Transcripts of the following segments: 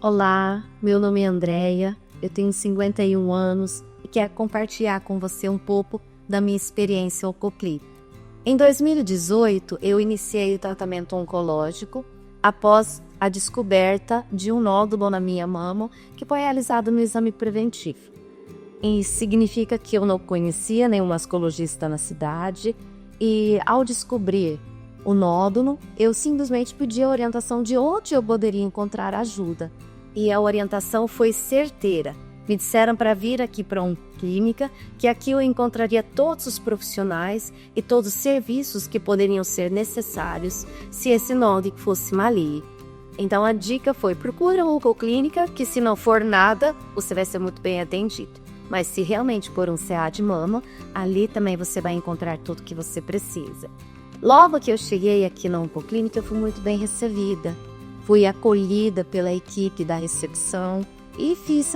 Olá, meu nome é Andréia, eu tenho 51 anos e quero compartilhar com você um pouco da minha experiência Oncoclínica. Em 2018, eu iniciei o tratamento oncológico após a descoberta de um nódulo na minha mama que foi realizado no exame preventivo. Isso significa que eu não conhecia nenhum mascologista na cidade e, ao descobrir o nódulo, eu simplesmente pedi a orientação de onde eu poderia encontrar ajuda. E a orientação foi certeira. Me disseram para vir aqui para a Oncoclínica, que aqui eu encontraria todos os profissionais e todos os serviços que poderiam ser necessários se esse nódulo fosse maligno. Então a dica foi: procura uma Oncoclínica, que se não for nada, você vai ser muito bem atendido. Mas se realmente for um CA de mama, ali também você vai encontrar tudo que você precisa. Logo que eu cheguei aqui na Oncoclínica, eu fui muito bem recebida. Fui acolhida pela equipe da recepção e fiz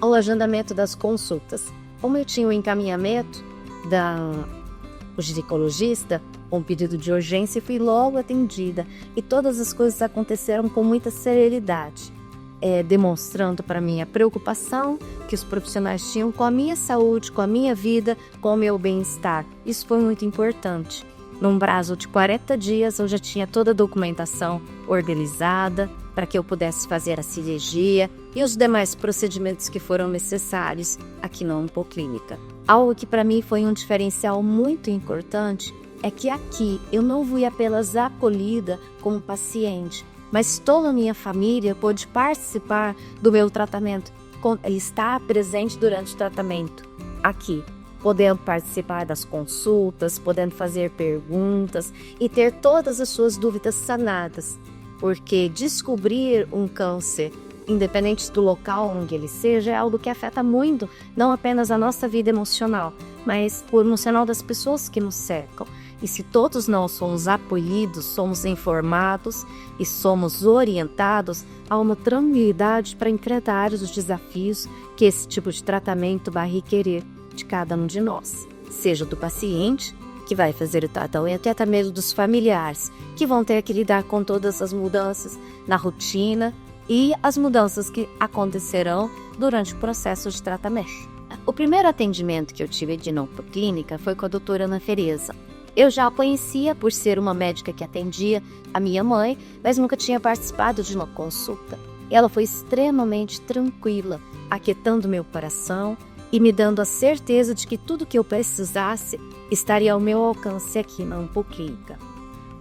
o agendamento das consultas. Como eu tinha o encaminhamento do ginecologista, com pedido de urgência, fui logo atendida. E todas as coisas aconteceram com muita celeridade, demonstrando para mim a preocupação que os profissionais tinham com a minha saúde, com a minha vida, com o meu bem-estar. Isso foi muito importante. Num prazo de 40 dias, eu já tinha toda a documentação organizada para que eu pudesse fazer a cirurgia e os demais procedimentos que foram necessários aqui na Oncoclínica. Algo que para mim foi um diferencial muito importante é que aqui eu não fui apenas acolhida como paciente, mas toda a minha família pôde participar do meu tratamento e estar presente durante o tratamento aqui, podendo participar das consultas, podendo fazer perguntas e ter todas as suas dúvidas sanadas, porque descobrir um câncer, independente do local onde ele seja, é algo que afeta muito, não apenas a nossa vida emocional, mas o emocional das pessoas que nos cercam. E se todos nós somos acolhidos, somos informados e somos orientados, há uma tranquilidade para enfrentar os desafios que esse tipo de tratamento vai requerer de cada um de nós, seja do paciente que vai fazer o tratamento, até mesmo dos familiares que vão ter que lidar com todas as mudanças na rotina e as mudanças que acontecerão durante o processo de tratamento. O primeiro atendimento que eu tive de Oncoclínica foi com a doutora Ana Fereza. Eu já a conhecia por ser uma médica que atendia a minha mãe, mas nunca tinha participado de uma consulta. Ela foi extremamente tranquila, aquietando meu coração e me dando a certeza de que tudo que eu precisasse estaria ao meu alcance aqui na Oncoclínica.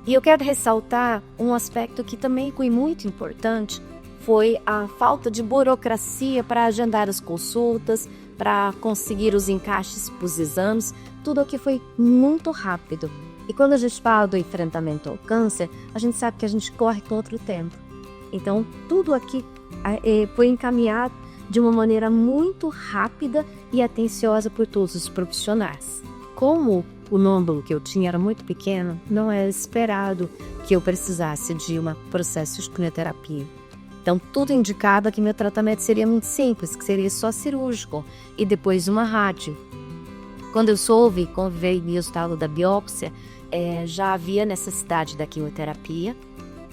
E eu quero ressaltar um aspecto que também foi muito importante, foi a falta de burocracia para agendar as consultas, para conseguir os encaixes para os exames, tudo aqui foi muito rápido. E quando a gente fala do enfrentamento ao câncer, a gente sabe que a gente corre contra o tempo. Então, tudo aqui foi encaminhado de uma maneira muito rápida e atenciosa por todos os profissionais. Como o nódulo que eu tinha era muito pequeno, não era esperado que eu precisasse de um processo de quimioterapia. Então, tudo indicava que meu tratamento seria muito simples, que seria só cirúrgico e depois uma rádio. Quando eu soube, quando veio o resultado da biópsia, já havia necessidade da quimioterapia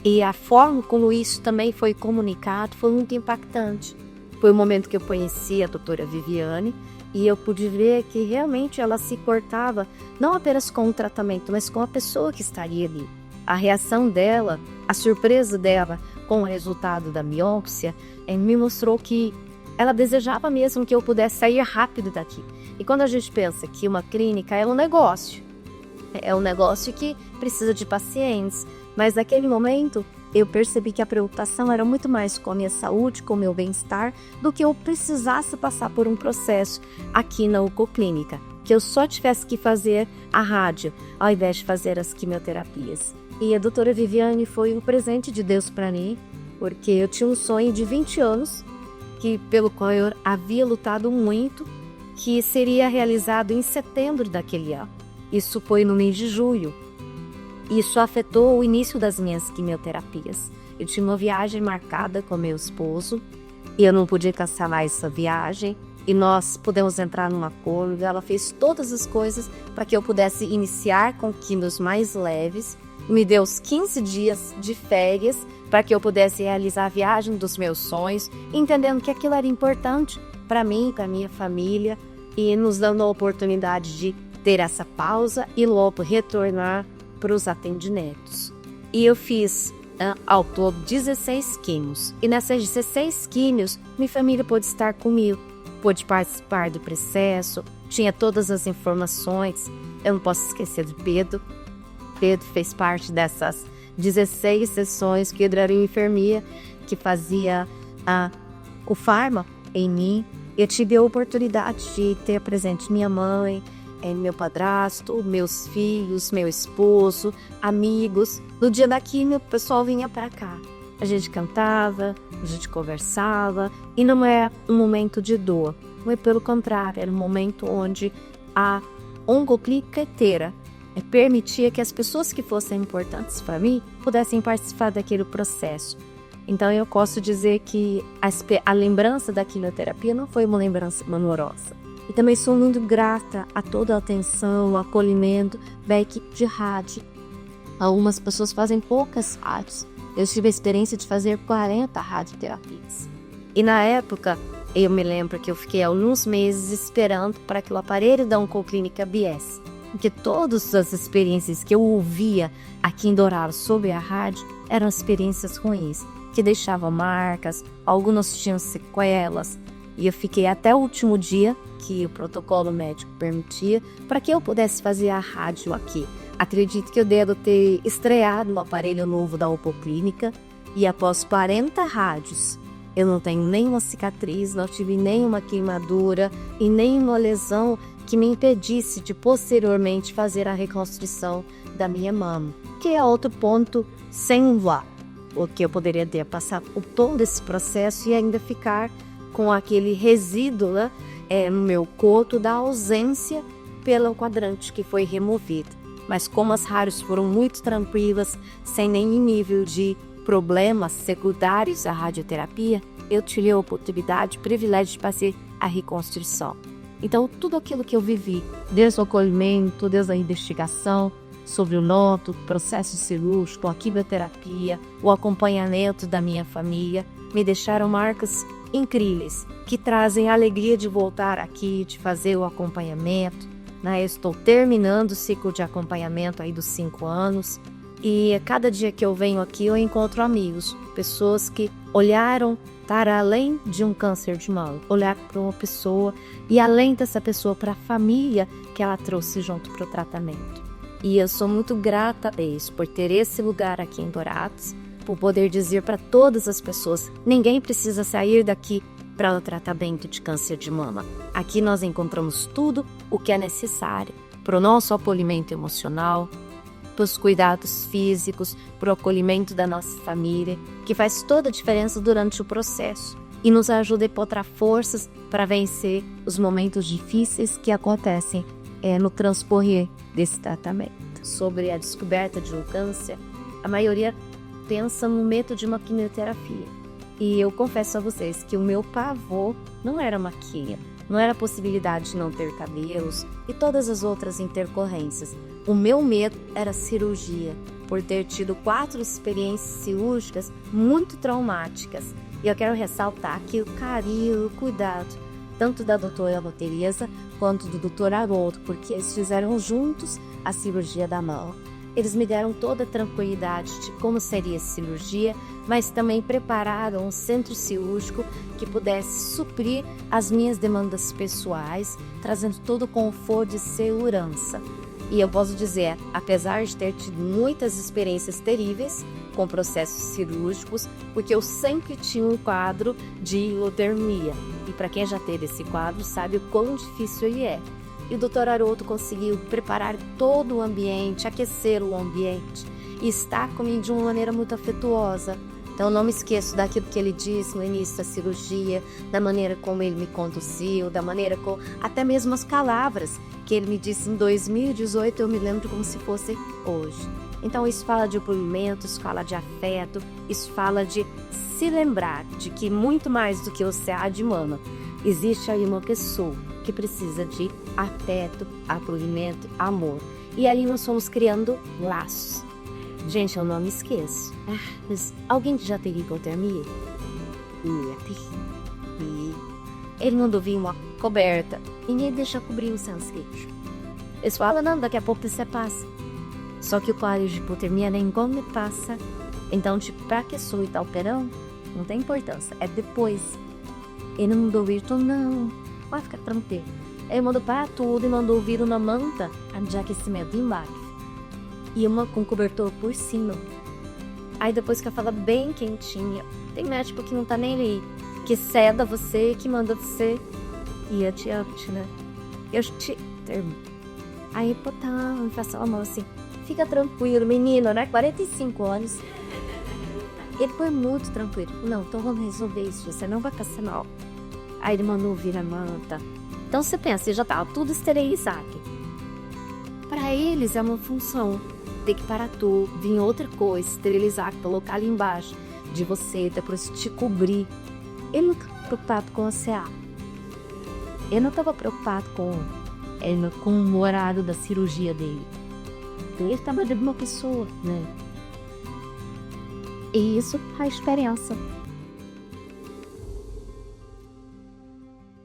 e a forma como isso também foi comunicado foi muito impactante. Foi o momento que eu conheci a doutora Viviane e eu pude ver que realmente ela se importava não apenas com o tratamento, mas com a pessoa que estaria ali. A reação dela, a surpresa dela com o resultado da biópsia, me mostrou que ela desejava mesmo que eu pudesse sair rápido daqui. E quando a gente pensa que uma clínica é um negócio que precisa de pacientes, mas naquele momento eu percebi que a preocupação era muito mais com a minha saúde, com o meu bem-estar, do que eu precisasse passar por um processo aqui na Oncoclínica, que eu só tivesse que fazer a rádio, ao invés de fazer as quimioterapias. E a doutora Viviane foi um presente de Deus para mim, porque eu tinha um sonho de 20 anos, pelo qual eu havia lutado muito, que seria realizado em setembro daquele ano. Isso foi no mês de julho. Isso afetou o início das minhas quimioterapias. Eu tinha uma viagem marcada com meu esposo e eu não podia cancelar essa viagem. E nós pudemos entrar num acordo. Ela fez todas as coisas para que eu pudesse iniciar com quimios mais leves me deu os 15 dias de férias para que eu pudesse realizar a viagem dos meus sonhos, entendendo que aquilo era importante para mim, para minha família, e nos dando a oportunidade de ter essa pausa e logo retornar para os atendimentos. E eu fiz ao todo 16 químios. E nessas 16 químios, minha família pôde estar comigo, pôde participar do processo, tinha todas as informações. Eu não posso esquecer do Pedro. Pedro fez parte dessas 16 sessões que ele era uma enfermeira que fazia o farma em mim. Eu tive a oportunidade de ter presente minha mãe, meu padrasto, meus filhos, meu esposo, amigos. No dia da quimio, o pessoal vinha para cá. A gente cantava, a gente conversava, e não é um momento de dor, não é, pelo contrário, era um momento onde a oncoclínica inteira permitia que as pessoas que fossem importantes para mim pudessem participar daquele processo. Então eu posso dizer que a lembrança da quimioterapia não foi uma lembrança dolorosa. E também sou muito grata a toda a atenção, o acolhimento da equipe de rádio. Algumas pessoas fazem poucas rádios. Eu tive a experiência de fazer 40 radioterapias. E na época, eu me lembro que eu fiquei alguns meses esperando para que o aparelho da Oncoclínica viesse. Porque todas as experiências que eu ouvia aqui em Dourados sobre a rádio eram experiências ruins, que deixavam marcas, algumas tinham sequelas. E eu fiquei até o último dia que o protocolo médico permitia para que eu pudesse fazer a rádio aqui. Acredito que eu devo ter estreado o aparelho novo da Oncoclínica e após 40 rádios, eu não tenho nenhuma cicatriz, não tive nenhuma queimadura e nenhuma lesão que me impedisse de posteriormente fazer a reconstrução da minha mama, que é outro ponto sem voar, o que eu poderia ter passado por todo esse processo e ainda ficar com aquele resíduo, né, no meu coto da ausência pelo quadrante que foi removido. Mas como as rádios foram muito tranquilas, sem nenhum nível de problemas secundários à radioterapia, eu tive a oportunidade, o privilégio de fazer a reconstrução. Então, tudo aquilo que eu vivi, desde o acolhimento, desde a investigação sobre o noto, o processo cirúrgico, a quimioterapia, o acompanhamento da minha família, me deixaram marcas incríveis, que trazem a alegria de voltar aqui, de fazer o acompanhamento. Eu estou terminando o ciclo de acompanhamento aí dos 5 anos. E a cada dia que eu venho aqui, eu encontro amigos, pessoas que olharam para além de um câncer de mama, olhar para uma pessoa e além dessa pessoa para a família que ela trouxe junto para o tratamento. E eu sou muito grata a isso, por ter esse lugar aqui em Dourados, por poder dizer para todas as pessoas, ninguém precisa sair daqui para o tratamento de câncer de mama. Aqui nós encontramos tudo o que é necessário para o nosso acolhimento emocional, para os cuidados físicos, para o acolhimento da nossa família, que faz toda a diferença durante o processo e nos ajuda a encontrar forças para vencer os momentos difíceis que acontecem no transcorrer desse tratamento. Sobre a descoberta de um câncer, a maioria pensa no método de uma quimioterapia. E eu confesso a vocês que o meu pavor não era uma quimio, não era a possibilidade de não ter cabelos e todas as outras intercorrências. O meu medo era cirurgia, por ter tido 4 experiências cirúrgicas muito traumáticas. E eu quero ressaltar que o carinho, o cuidado, tanto da doutora Tereza quanto do doutor Haroldo, porque eles fizeram juntos a cirurgia da mão. Eles me deram toda a tranquilidade de como seria a cirurgia, mas também prepararam um centro cirúrgico que pudesse suprir as minhas demandas pessoais, trazendo todo o conforto e segurança. E eu posso dizer, apesar de ter tido muitas experiências terríveis com processos cirúrgicos, porque eu sempre tinha um quadro de hipotermia. E para quem já teve esse quadro sabe o quão difícil ele é. E o Dr. Haroldo conseguiu preparar todo o ambiente, aquecer o ambiente e estar comigo de uma maneira muito afetuosa. Então, não me esqueço daquilo que ele disse no início da cirurgia, da maneira como ele me conduziu, da maneira como, até mesmo as palavras que ele me disse em 2018, eu me lembro como se fosse hoje. Então, isso fala de acolhimento, isso fala de afeto, isso fala de se lembrar de que muito mais do que o CA de mama, existe aí uma pessoa que precisa de afeto, acolhimento, amor. E ali nós fomos criando laços. Gente, eu não me esqueço. Mas alguém já teve hipotermia? E ele mandou vir uma coberta. Ninguém deixa cobrir o sanskrit. Eles falam, não, daqui a pouco você passa. Só que o quadro de hipotermia nem como passa. Então, tipo, pra que sou e tal perão, não tem importância. É depois. Ele não mandou vir, não. Pode ficar tranquilo. Ele mandou para tudo e mandou vir uma manta de aquecimento embaixo. E uma com cobertor por cima. Aí depois que eu falo bem quentinha, tem médico que não tá nem aí. Que ceda você, que manda você. E adiante, né? Eu te termo. Aí, pô, tá, me passou a mão assim. Fica tranquilo, menino, né? 45 anos. Ele foi muito tranquilo. Não, então vamos resolver isso. Você não vai passar mal. Aí ele mandou vir a manta. Então você pensa, já tá tudo esterilizado. Para eles é uma função. Ter que parar tudo, vir outra coisa, esterilizar, colocar ali embaixo de você, depois te cobrir. Ele não estava preocupado com o CA. Ele não estava preocupado com o horário da cirurgia dele. Ele estava de uma pessoa, né? E isso faz diferença.